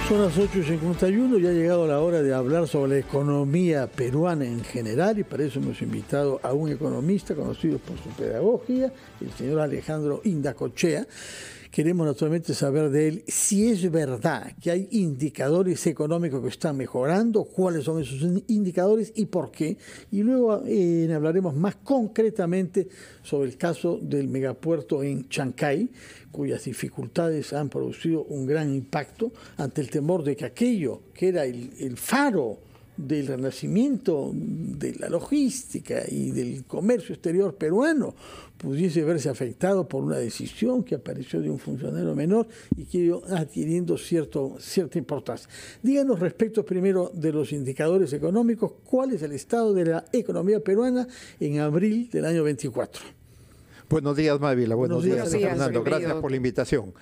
Son las 8:51, ya ha llegado la hora de hablar sobre la economía peruana en general y para eso hemos invitado a un economista conocido por su pedagogía, el señor Alejandro Indacochea. Queremos naturalmente saber de él si es verdad que hay indicadores económicos que están mejorando, cuáles son esos indicadores y por qué. Y luego hablaremos más concretamente sobre el caso del megapuerto en Chancay, cuyas dificultades han producido un gran impacto ante el temor de que aquello que era el faro del renacimiento de la logística y del comercio exterior peruano pudiese verse afectado por una decisión que apareció de un funcionario menor y que iba adquiriendo cierta importancia. Díganos respecto primero de los indicadores económicos, ¿cuál es el estado de la economía peruana en abril del año 24? Buenos días, Mávila. Buenos días, Fernando. Gracias por la invitación.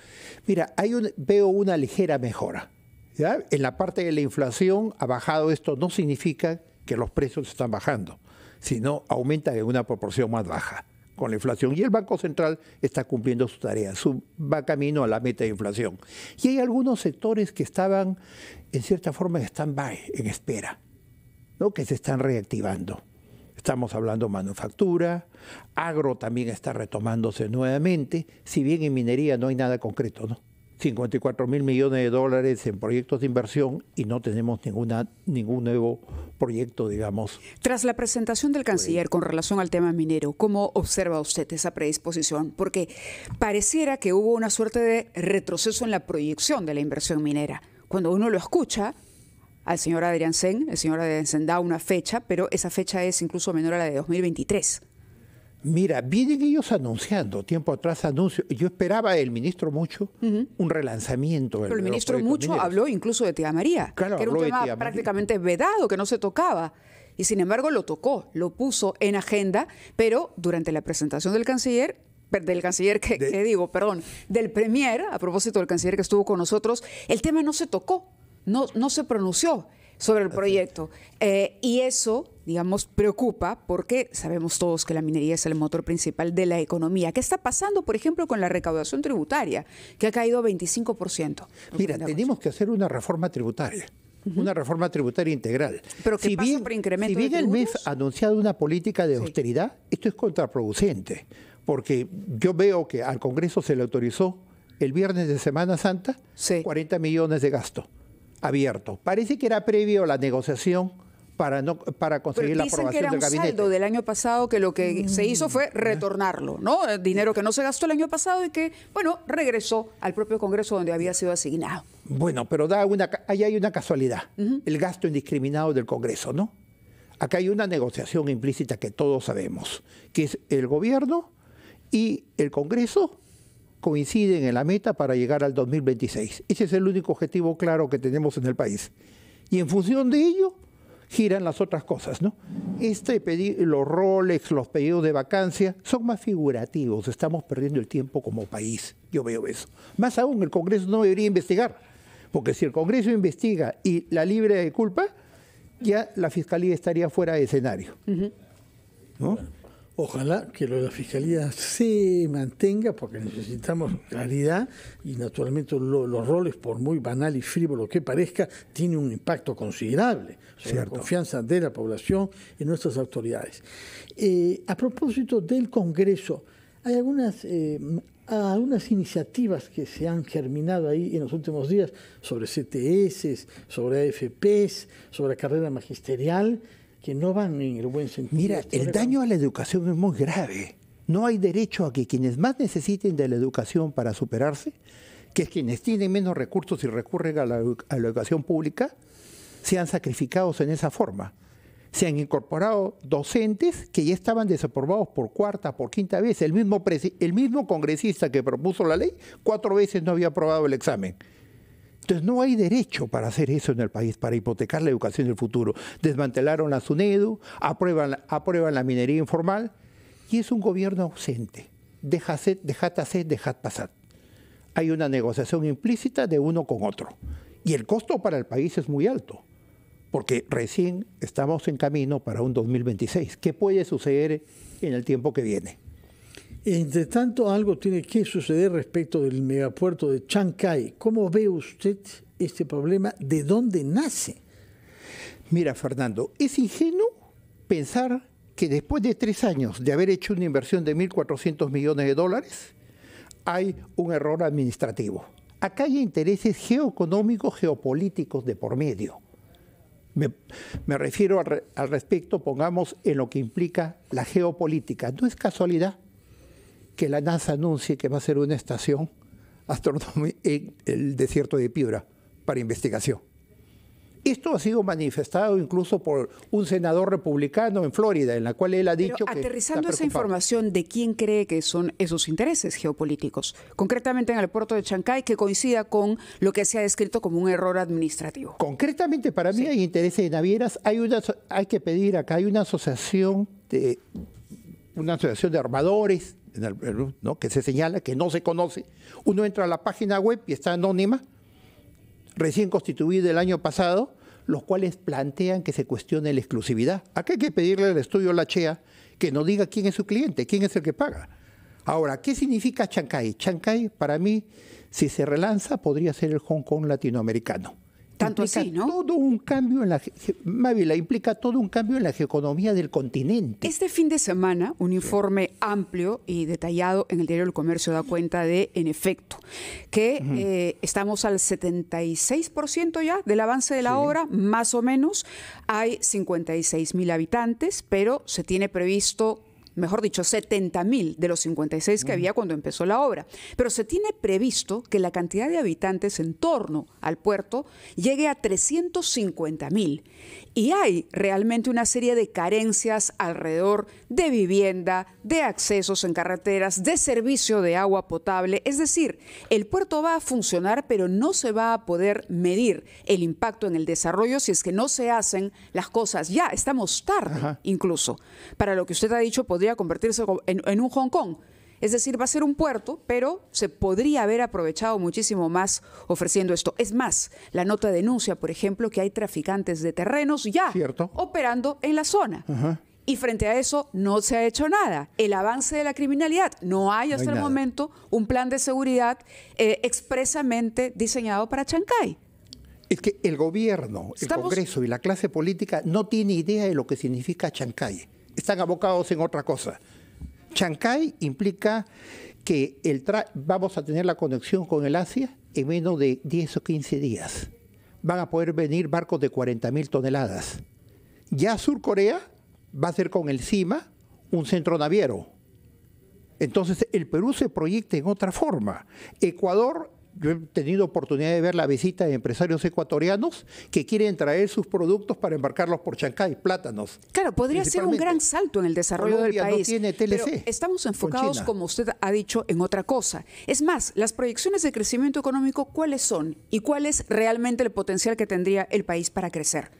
Mira, veo una ligera mejora. ¿Ya? En la parte de la inflación ha bajado. Esto no significa que los precios están bajando, sino aumenta en una proporción más baja con la inflación. Y el Banco Central está cumpliendo su tarea, va camino a la meta de inflación. Y hay algunos sectores que estaban, en cierta forma, en stand-by, en espera, ¿no? Que se están reactivando. Estamos hablando de manufactura, agro también está retomándose nuevamente, si bien en minería no hay nada concreto, ¿no? 54.000 millones de dólares en proyectos de inversión y no tenemos ningún nuevo proyecto, digamos. Tras la presentación del canciller con relación al tema minero, ¿cómo observa usted esa predisposición? Porque pareciera que hubo una suerte de retroceso en la proyección de la inversión minera. Cuando uno lo escucha, al señor Adrián Sen, el señor Adrián Sen da una fecha, pero esa fecha es incluso menor a la de 2023. Mira, vienen ellos anunciando, tiempo atrás anuncio. Yo esperaba del ministro Mucho un relanzamiento. Pero el ministro Mucho habló incluso de Tía María, claro, que era un tema prácticamente vedado, que no se tocaba. Y sin embargo lo tocó, lo puso en agenda, pero durante la presentación del canciller, del premier, a propósito del canciller que estuvo con nosotros, el tema no se tocó, no se pronunció sobre el proyecto. Y eso, digamos, preocupa porque sabemos todos que la minería es el motor principal de la economía. ¿Qué está pasando, por ejemplo, con la recaudación tributaria, que ha caído a 25%? Mira, tenemos que hacer una reforma tributaria. Una reforma tributaria integral. Pero ¿qué pasa por incremento de tributos? Si bien el MEF ha anunciado una política de austeridad, esto es contraproducente, porque yo veo que al Congreso se le autorizó el viernes de Semana Santa 40 millones de gasto abierto. Parece que era previo a la negociación para conseguir la aprobación del gabinete. Dicen que era un saldo del año pasado que lo que se hizo fue retornarlo, ¿no? El dinero que no se gastó el año pasado y que, bueno, regresó al propio Congreso donde había sido asignado. Bueno, pero ahí hay una casualidad, el gasto indiscriminado del Congreso, ¿no? Acá hay una negociación implícita que todos sabemos, que es el gobierno y el Congreso coinciden en la meta para llegar al 2026. Ese es el único objetivo claro que tenemos en el país. Y en función de ello, giran las otras cosas, ¿no? Los Rolex, los pedidos de vacancia, son más figurativos. Estamos perdiendo el tiempo como país. Yo veo eso. Más aún, el Congreso no debería investigar. Porque si el Congreso investiga y la libre de culpa, ya la Fiscalía estaría fuera de escenario. ¿No? Ojalá que lo de la Fiscalía se mantenga porque necesitamos claridad y naturalmente los roles, por muy banal y frívolo que parezca, tienen un impacto considerable sobre la confianza de la población en nuestras autoridades. A propósito del Congreso, hay algunas iniciativas que se han germinado ahí en los últimos días sobre CTS, sobre AFPs, sobre la carrera magisterial, que no van en el buen sentido. Mira, el daño a la educación es muy grave. No hay derecho a que quienes más necesiten de la educación para superarse, que es quienes tienen menos recursos y recurren a la educación pública, sean sacrificados en esa forma. Se han incorporado docentes que ya estaban desaprobados por cuarta, por quinta vez. El mismo congresista que propuso la ley, 4 veces no había aprobado el examen. Entonces no hay derecho para hacer eso en el país, para hipotecar la educación del futuro. Desmantelaron la SUNEDU, aprueban la minería informal y es un gobierno ausente. Dejad hacer, dejad pasar. Hay una negociación implícita de uno con otro. Y el costo para el país es muy alto, porque recién estamos en camino para un 2026. ¿Qué puede suceder en el tiempo que viene? Entre tanto, algo tiene que suceder respecto del megapuerto de Chancay. ¿Cómo ve usted este problema? ¿De dónde nace? Mira, Fernando, es ingenuo pensar que después de 3 años de haber hecho una inversión de 1.400 millones de dólares, hay un error administrativo. Acá hay intereses geoeconómicos, geopolíticos de por medio. Me refiero al respecto, pongamos, en lo que implica la geopolítica. No es casualidad que la NASA anuncie que va a ser una estación astronómica en el desierto de Piura para investigación. Esto ha sido manifestado incluso por un senador republicano en Florida, en la cual él ha dicho que... Aterrizando esa información, ¿de quién cree que son esos intereses geopolíticos? Concretamente en el puerto de Chancay, que coincida con lo que se ha descrito como un error administrativo. Concretamente, para mí hay intereses de navieras. Hay que pedir acá, hay una asociación de armadores en el Perú, ¿no?, que se señala, que no se conoce. Uno entra a la página web y está anónima, recién constituida el año pasado, los cuales plantean que se cuestione la exclusividad. Acá hay que pedirle al estudio La Chea que nos diga quién es su cliente, quién es el que paga. Ahora, ¿qué significa Chancay? Chancay, para mí, si se relanza, podría ser el Hong Kong latinoamericano. Tanto así, ¿no? Todo un cambio Mávila, implica todo un cambio en la geoeconomía del continente. Este fin de semana, un informe amplio y detallado en el Diario del Comercio da cuenta de, en efecto, que estamos al 76% ya del avance de la obra, más o menos. Hay 56.000 habitantes, pero se tiene previsto, mejor dicho, 70.000 de los 56 que había cuando empezó la obra. Pero se tiene previsto que la cantidad de habitantes en torno al puerto llegue a 350.000. Y hay realmente una serie de carencias alrededor de vivienda, de accesos en carreteras, de servicio de agua potable. Es decir, el puerto va a funcionar, pero no se va a poder medir el impacto en el desarrollo si es que no se hacen las cosas ya. Estamos tarde, incluso. Para lo que usted ha dicho, podría convertirse en un Hong Kong. Es decir, va a ser un puerto, pero se podría haber aprovechado muchísimo más ofreciendo esto. Es más, la nota denuncia, por ejemplo, que hay traficantes de terrenos ya operando en la zona. Y frente a eso no se ha hecho nada. El avance de la criminalidad, no hay hasta el momento un plan de seguridad expresamente diseñado para Chancay. Es que el gobierno, el Congreso y la clase política no tienen idea de lo que significa Chancay. Están abocados en otra cosa. Chancay implica que vamos a tener la conexión con el Asia en menos de 10 o 15 días. Van a poder venir barcos de 40.000 toneladas. Ya Sur Corea va a ser con el CIMA un centro naviero. Entonces el Perú se proyecta en otra forma. Ecuador, yo he tenido oportunidad de ver la visita de empresarios ecuatorianos que quieren traer sus productos para embarcarlos por Chancay, plátanos. Claro, podría ser un gran salto en el desarrollo del país. No tiene TLC, pero estamos enfocados, como usted ha dicho, en otra cosa. Es más, las proyecciones de crecimiento económico, ¿cuáles son? ¿Y cuál es realmente el potencial que tendría el país para crecer?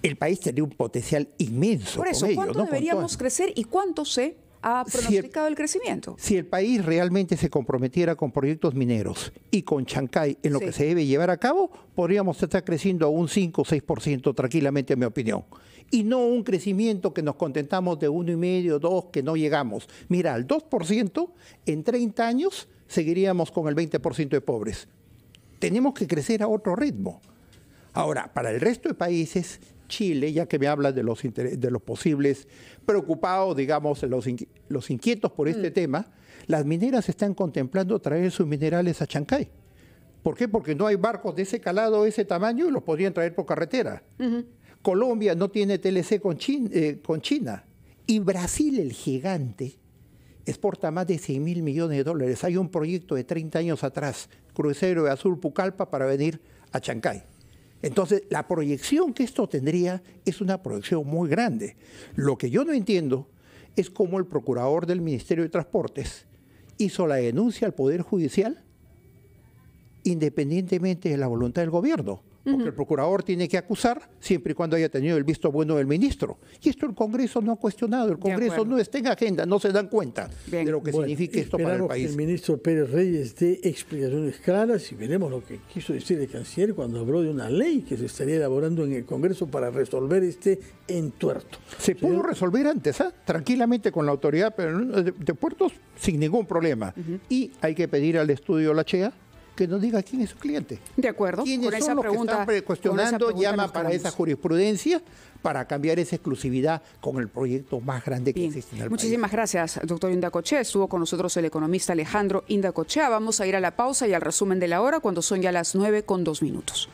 El país tendría un potencial inmenso. Por eso, ¿cuánto deberíamos crecer y cuánto se ha pronosticado el crecimiento? Si el país realmente se comprometiera con proyectos mineros y con Chancay en lo que se debe llevar a cabo, podríamos estar creciendo a un 5 o 6% tranquilamente, en mi opinión. Y no un crecimiento que nos contentamos de 1,5, 2, que no llegamos. Mira, al 2%, en 30 años seguiríamos con el 20% de pobres. Tenemos que crecer a otro ritmo. Ahora, para el resto de países, Chile, ya que me habla de los posibles preocupados, digamos, los inquietos por este tema, las mineras están contemplando traer sus minerales a Chancay. ¿Por qué? Porque no hay barcos de ese calado, ese tamaño, y los podrían traer por carretera. Colombia no tiene TLC con China. Y Brasil, el gigante, exporta más de 100.000 millones de dólares. Hay un proyecto de 30 años atrás, crucero de Azul Pucallpa, para venir a Chancay. Entonces, la proyección que esto tendría es una proyección muy grande. Lo que yo no entiendo es cómo el procurador del Ministerio de Transportes hizo la denuncia al Poder Judicial independientemente de la voluntad del gobierno. porque el procurador tiene que acusar siempre y cuando haya tenido el visto bueno del ministro. Y esto el Congreso no ha cuestionado, el Congreso no está en agenda, no se dan cuenta de lo que significa esto para el país. Que el ministro Pérez Reyes dé explicaciones claras y veremos lo que quiso decir el canciller cuando habló de una ley que se estaría elaborando en el Congreso para resolver este entuerto. Se pudo resolver antes, tranquilamente con la autoridad de puertos sin ningún problema. Y hay que pedir al estudio La Chea que nos diga quién es su cliente. De acuerdo. ¿Quiénes son los que están cuestionando, llaman para esa jurisprudencia para cambiar esa exclusividad con el proyecto más grande que existe en el país? Muchísimas gracias, doctor Indacochea. Estuvo con nosotros el economista Alejandro Indacochea. Vamos a ir a la pausa y al resumen de la hora cuando son ya las 9:02.